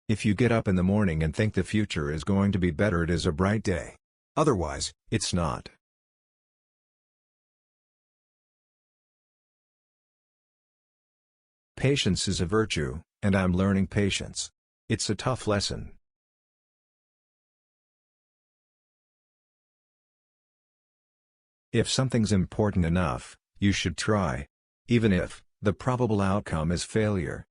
If you get up in the morning and think the future is going to be better, it is a bright day. Otherwise, it's not. Patience is a virtue, and I'm learning patience. It's a tough lesson. If something's important enough, you should try. Even if the probable outcome is failure.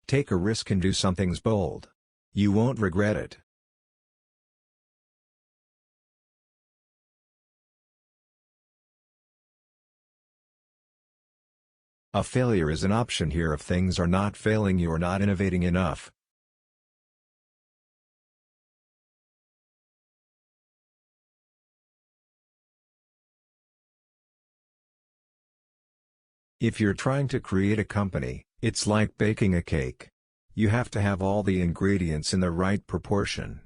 Take a risk and do something bold. You won't regret it. A failure is an option here if things are not failing, you're not innovating enough. If you're trying to create a company, it's like baking a cake. You have to have all the ingredients in the right proportion.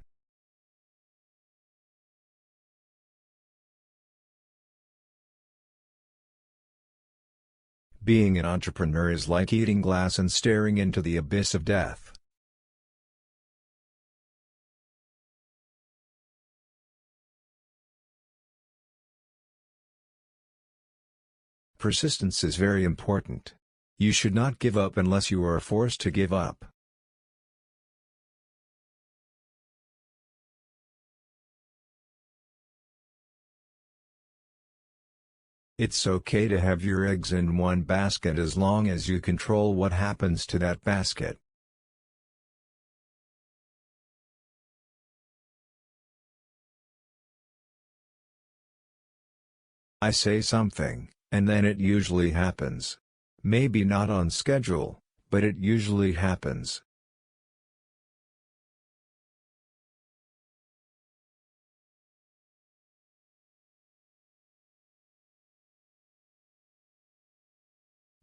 Being an entrepreneur is like eating glass and staring into the abyss of death. Persistence is very important. You should not give up unless you are forced to give up. It's okay to have your eggs in one basket as long as you control what happens to that basket. I say something, and then it usually happens. Maybe not on schedule, but it usually happens.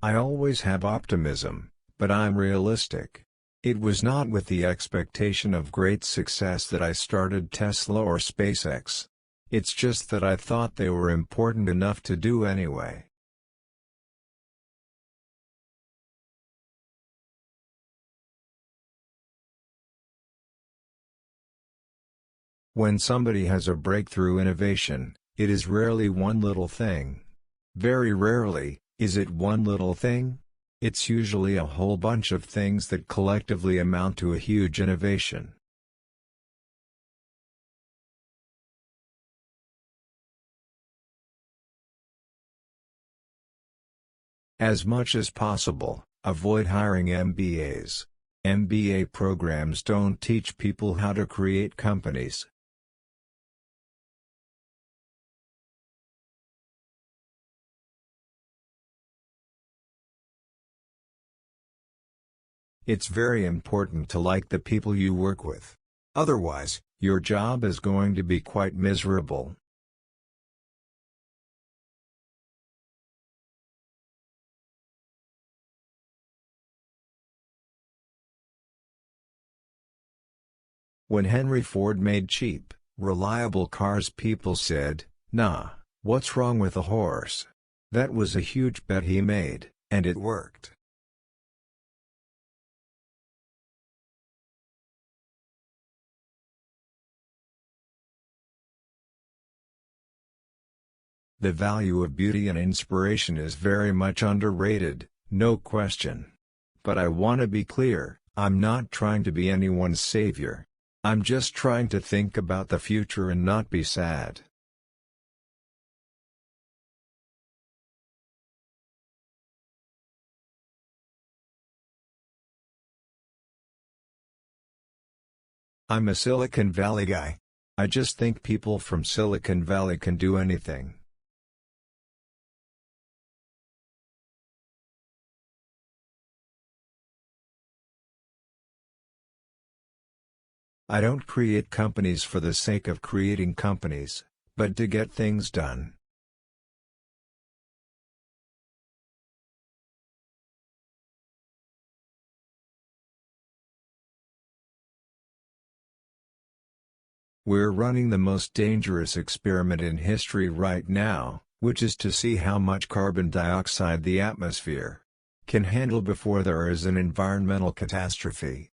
I always have optimism, but I'm realistic. It was not with the expectation of great success that I started Tesla or SpaceX. It's just that I thought they were important enough to do anyway. When somebody has a breakthrough innovation, it is rarely one little thing. Very rarely is it one little thing. It's usually a whole bunch of things that collectively amount to a huge innovation. As much as possible, avoid hiring MBAs. MBA programs don't teach people how to create companies. It's very important to like the people you work with. Otherwise, your job is going to be quite miserable. When Henry Ford made cheap, reliable cars, people said, "Nah, what's wrong with a horse?" That was a huge bet he made, and it worked. The value of beauty and inspiration is very much underrated, no question. But I want to be clear, I'm not trying to be anyone's savior. I'm just trying to think about the future and not be sad. I'm a Silicon Valley guy. I just think people from Silicon Valley can do anything. I don't create companies for the sake of creating companies, but to get things done. We're running the most dangerous experiment in history right now, which is to see how much carbon dioxide the atmosphere can handle before there is an environmental catastrophe.